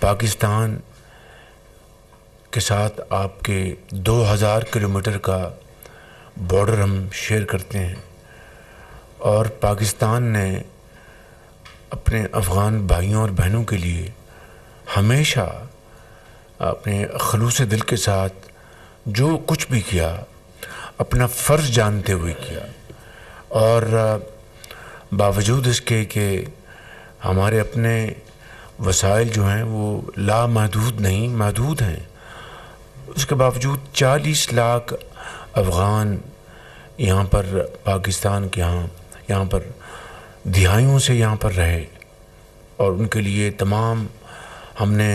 پاکستان کے ساتھ آپ کے 2000 کلومیٹر کا بارڈر ہم شیئر کرتے ہیں، اور پاکستان نے اپنے افغان بھائیوں اور بہنوں کے لیے ہمیشہ اپنے خلوص دل کے ساتھ جو کچھ بھی کیا اپنا فرض جانتے ہوئے کیا، اور باوجود اس کے کہ ہمارے اپنے وسائل جو ہیں وہ لامحدود نہیں، محدود ہیں، اس کے باوجود 40 لاکھ افغان یہاں پر پاکستان کے یہاں پر دہائیوں سے یہاں پر رہے، اور ان کے لیے تمام ہم نے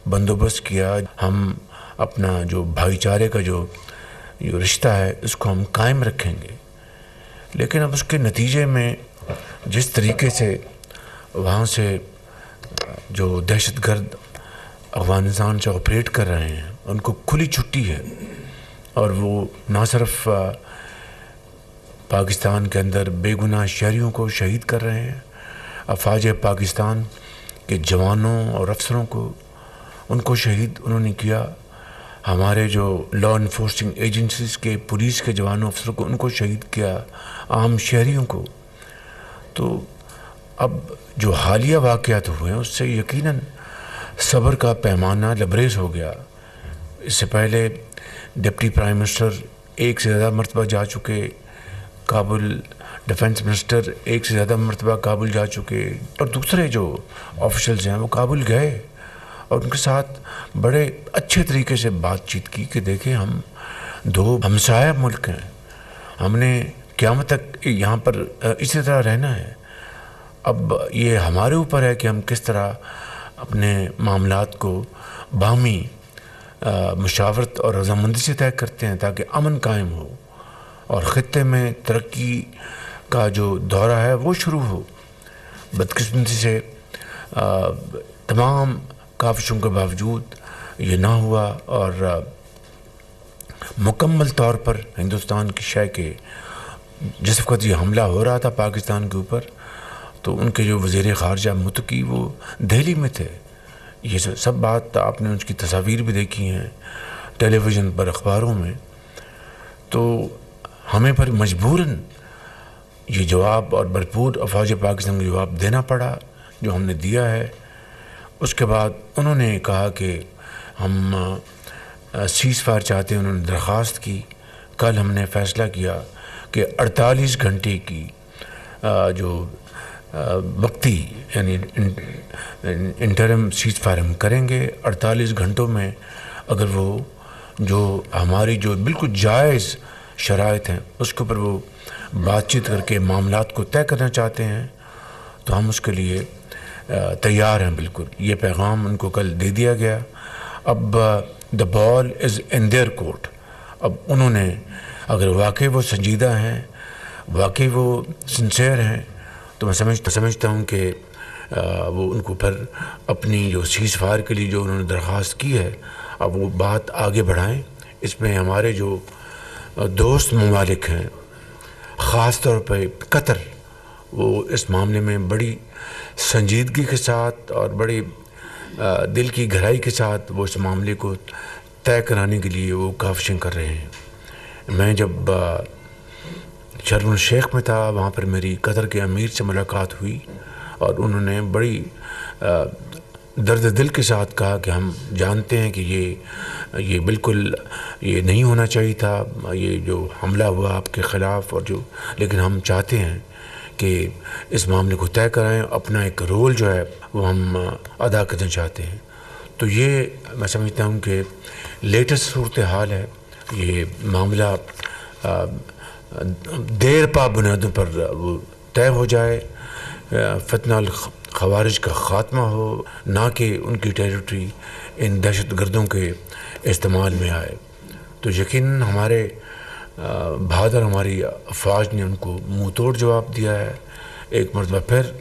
بندوبست کیا۔ ہم اپنا جو بھائی چارے کا جو رشتہ ہے اس کو ہم قائم رکھیں گے، لیکن اب اس کے نتیجے میں جس طریقے سے وہاں سے جو دہشت گرد افغانستان سے آپریٹ کر رہے ہیں ان کو کھلی چھٹی ہے، اور وہ نہ صرف پاکستان کے اندر بے گناہ شہریوں کو شہید کر رہے ہیں، افواج پاکستان کے جوانوں اور افسروں کو ان کو شہید انہوں نے کیا، ہمارے جو لا انفورسنگ ایجنسیز کے پولیس کے جوانوں افسروں کو ان کو شہید کیا، عام شہریوں کو۔ تو اب جو حالیہ واقعات ہوئے ہیں اس سے یقیناً صبر کا پیمانہ لبریز ہو گیا۔ اس سے پہلے ڈپٹی پرائم منسٹر ایک سے زیادہ مرتبہ جا چکے، کابل ڈیفنس منسٹر ایک سے زیادہ مرتبہ کابل جا چکے، اور دوسرے جو آفیشلز ہیں وہ کابل گئے اور ان کے ساتھ بڑے اچھے طریقے سے بات چیت کی کہ دیکھیں ہم دو ہمسایہ ملک ہیں، ہم نے قیامت تک یہاں پر اسی طرح رہنا ہے۔ اب یہ ہمارے اوپر ہے کہ ہم کس طرح اپنے معاملات کو باہمی مشاورت اور رضامندی سے طے کرتے ہیں تاکہ امن قائم ہو اور خطے میں ترقی کا جو دورہ ہے وہ شروع ہو۔ بدقسمتی سے تمام کاوشوں کے باوجود یہ نہ ہوا، اور مکمل طور پر ہندوستان کی شے کے جس وقت یہ حملہ ہو رہا تھا پاکستان کے اوپر تو ان کے جو وزیر خارجہ متقی وہ دہلی میں تھے۔ یہ سب بات آپ نے اس کی تصاویر بھی دیکھی ہیں ٹیلی ویژن پر، اخباروں میں۔ تو ہمیں پر مجبوراً یہ جواب اور بھرپور افواج پاکستان کو جواب دینا پڑا جو ہم نے دیا ہے۔ اس کے بعد انہوں نے کہا کہ ہم سیز فائر چاہتے ہیں، انہوں نے درخواست کی۔ کل ہم نے فیصلہ کیا کہ 48 گھنٹے کی جو وقتی یعنی انٹرم سیز فائر ہم کریں گے۔ 48 گھنٹوں میں اگر وہ جو ہماری جو بالکل جائز شرائط ہیں اس کے اوپر وہ بات چیت کر کے معاملات کو طے کرنا چاہتے ہیں تو ہم اس کے لیے تیار ہیں بالکل۔ یہ پیغام ان کو کل دے دیا گیا۔ اب دا بال از ان دیئر کورٹ۔ اب انہوں نے اگر واقعی وہ سنجیدہ ہیں، واقعی وہ سنسیئر ہیں، تو میں سمجھتا ہوں کہ وہ ان کو پھر اپنی جو سیز فائر کے لیے جو انہوں نے درخواست کی ہے اب وہ بات آگے بڑھائیں۔ اس میں ہمارے جو دوست ممالک ہیں، خاص طور پہ قطر، وہ اس معاملے میں بڑی سنجیدگی کے ساتھ اور بڑی دل کی گہرائی کے ساتھ وہ اس معاملے کو طے کرانے کے لیے وہ کاوشیں کر رہے ہیں۔ میں جب شرم الشیخ میں تھا وہاں پر میری قطر کے امیر سے ملاقات ہوئی اور انہوں نے بڑی درد دل کے ساتھ کہا کہ ہم جانتے ہیں کہ یہ بالکل یہ نہیں ہونا چاہیے تھا، یہ جو حملہ ہوا آپ کے خلاف، اور لیکن ہم چاہتے ہیں کہ اس معاملے کو طے کرائیں، اپنا ایک رول جو ہے وہ ہم ادا کرنا چاہتے ہیں۔ تو یہ میں سمجھتا ہوں کہ لیٹسٹ صورتحال ہے۔ یہ معاملہ دیر پا بنیادوں پر وہ طے ہو جائے، فتنہ الخوارج کا خاتمہ ہو، نہ کہ ان کی ٹیریٹری ان دہشت گردوں کے استعمال میں آئے۔ تو یقیناً ہمارے بہادر ہماری افواج نے ان کو منہ توڑ جواب دیا ہے۔ ایک مرتبہ پھر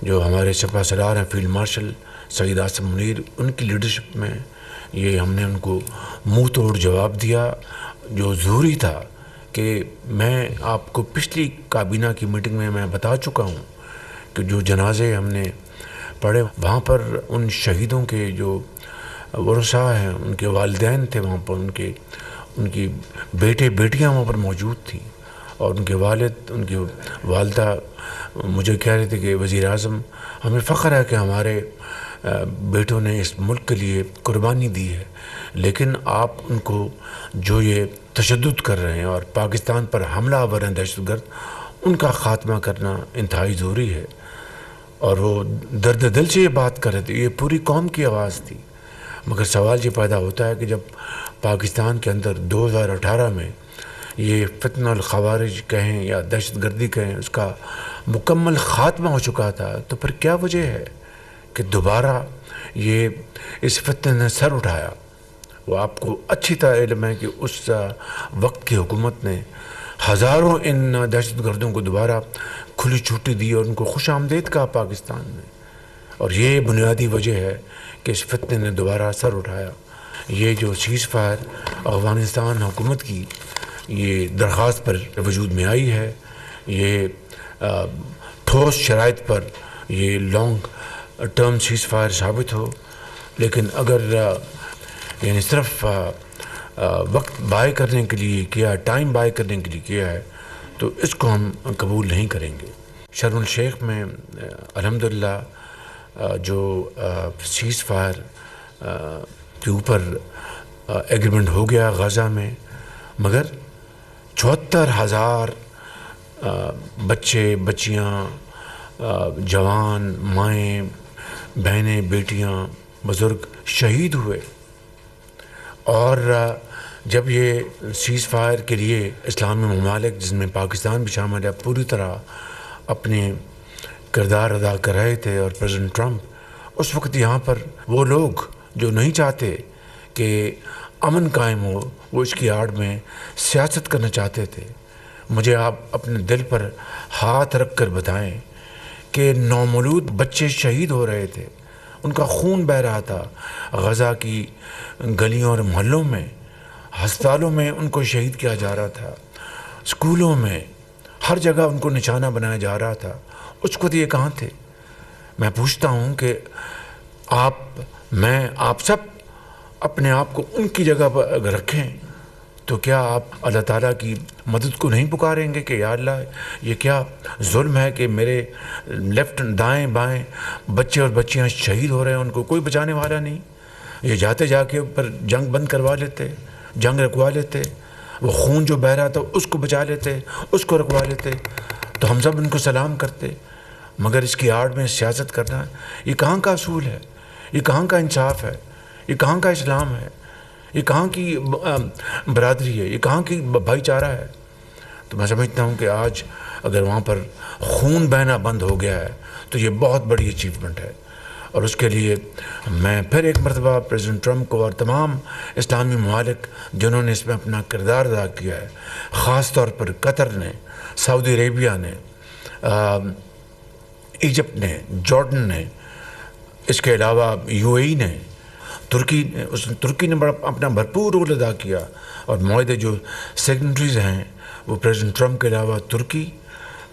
جو ہمارے سپہ سالار ہیں فیلڈ مارشل سعید عاصم منیر، ان کی لیڈرشپ میں یہ ہم نے ان کو منہ توڑ جواب دیا جو ضروری تھا۔ کہ میں آپ کو پچھلی کابینہ کی میٹنگ میں بتا چکا ہوں کہ جو جنازے ہم نے پڑھے وہاں پر ان شہیدوں کے جو ورثاء ہیں، ان کے والدین تھے وہاں پر، ان کی بیٹے بیٹیاں وہاں پر موجود تھیں، اور ان کے والد، ان کی والدہ مجھے کہہ رہے تھے کہ وزیر اعظم ہمیں فخر ہے کہ ہمارے بیٹوں نے اس ملک کے لیے قربانی دی ہے، لیکن آپ ان کو جو یہ تشدد کر رہے ہیں اور پاکستان پر حملہ آور ہیں دہشت گرد، ان کا خاتمہ کرنا انتہائی ضروری ہے۔ اور وہ درد دل سے یہ بات کر رہے تھے، یہ پوری قوم کی آواز تھی۔ مگر سوال یہ پیدا ہوتا ہے کہ جب پاکستان کے اندر 2018 میں یہ فتنہ الخوارج کہیں یا دہشت گردی کہیں، اس کا مکمل خاتمہ ہو چکا تھا، تو پھر کیا وجہ ہے کہ دوبارہ یہ اس فتنے نے سر اٹھایا؟ وہ آپ کو اچھی طرح علم ہے کہ اس وقت کی حکومت نے ہزاروں ان دہشت گردوں کو دوبارہ کھلی چھٹی دی اور ان کو خوش آمدید کہا پاکستان میں، اور یہ بنیادی وجہ ہے کہ اس فتنے نے دوبارہ سر اٹھایا۔ یہ جو سیز فائر افغانستان حکومت کی یہ درخواست پر وجود میں آئی ہے، یہ ٹھوس شرائط پر یہ لانگ ٹرم سیز فائر ثابت ہو، لیکن اگر یعنی صرف وقت بائی کرنے کے لیے کیا، ٹائم بائی کرنے کے لیے کیا ہے، تو اس کو ہم قبول نہیں کریں گے۔ شرم الشیخ میں الحمدللہ جو سیز فائر کے اوپر ایگریمنٹ ہو گیا غزہ میں، مگر 74,000 بچے بچیاں، جوان، مائیں، بہنیں، بیٹیاں، بزرگ شہید ہوئے۔ اور جب یہ سیز فائر کے لیے اسلامی ممالک جس میں پاکستان بھی شامل ہے پوری طرح اپنے کردار ادا کر رہے تھے، اور پریزیڈنٹ ٹرمپ اس وقت یہاں پر وہ لوگ جو نہیں چاہتے کہ امن قائم ہو، وہ اس کی آڑ میں سیاست کرنا چاہتے تھے۔ مجھے آپ اپنے دل پر ہاتھ رکھ کر بتائیں کہ نومولود بچے شہید ہو رہے تھے، ان کا خون بہہ رہا تھا غزہ کی گلیوں اور محلوں میں، ہسپتالوں میں ان کو شہید کیا جا رہا تھا، اسکولوں میں، ہر جگہ ان کو نشانہ بنایا جا رہا تھا۔ اس وقت یہ کہاں تھے؟ میں پوچھتا ہوں کہ آپ سب اپنے آپ کو ان کی جگہ پر اگر رکھیں تو کیا آپ اللہ تعالیٰ کی مدد کو نہیں پکاریں گے کہ یا اللہ یہ کیا ظلم ہے کہ میرے لیفٹ دائیں بائیں بچے اور بچیاں شہید ہو رہے ہیں، ان کو کوئی بچانے والا نہیں؟ یہ جاتے جا کے اوپر جنگ بند کروا لیتے، جنگ رکوا لیتے، وہ خون جو بہہ رہا تھا اس کو بچا لیتے، اس کو رکوا لیتے، تو ہم سب ان کو سلام کرتے۔ مگر اس کی آڑ میں سیاست کرنا، یہ کہاں کا اصول ہے؟ یہ کہاں کا انصاف ہے؟ یہ کہاں کا اسلام ہے؟ یہ کہاں کی برادری ہے؟ یہ کہاں کی بھائی چارہ ہے؟ تو میں سمجھتا ہوں کہ آج اگر وہاں پر خون بہنا بند ہو گیا ہے تو یہ بہت بڑی اچیومنٹ ہے، اور اس کے لیے میں پھر ایک مرتبہ پریزیڈنٹ ٹرمپ کو اور تمام اسلامی ممالک جنہوں نے اس میں اپنا کردار ادا کیا ہے، خاص طور پر قطر نے، سعودی عربیہ نے، ایجپٹ نے، جارڈن نے، اس کے علاوہ UAE نے، ترکی نے اپنا بھرپور رول ادا کیا، اور معاہدے جو سیگنیٹریز ہیں وہ پریزیڈنٹ ٹرمپ کے علاوہ ترکی،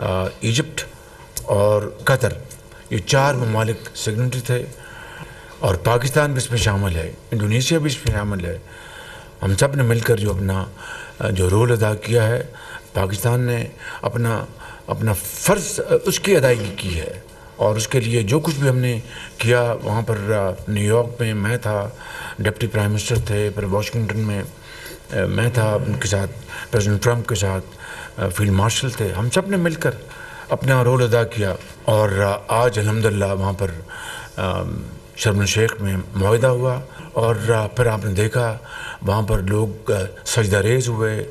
ایجپٹ اور قطر، یہ 4 ممالک سیگنیٹری تھے، اور پاکستان بھی اس میں شامل ہے، انڈونیشیا بھی اس میں شامل ہے۔ ہم سب نے مل کر جو اپنا جو رول ادا کیا ہے، پاکستان نے اپنا فرض اس کی ادائیگی کی ہے، اور اس کے لیے جو کچھ بھی ہم نے کیا وہاں پر نیو یارک میں میں تھا، ڈپٹی پرائم منسٹر تھے، پھر واشنگٹن میں میں تھا ان کے ساتھ، پریزیڈنٹ ٹرمپ کے ساتھ فیلڈ مارشل تھے، ہم سب نے مل کر اپنا رول ادا کیا، اور آج الحمدللہ وہاں پر شرم الشیخ میں معاہدہ ہوا، اور پھر آپ نے دیکھا وہاں پر لوگ سجدہ ریز ہوئے،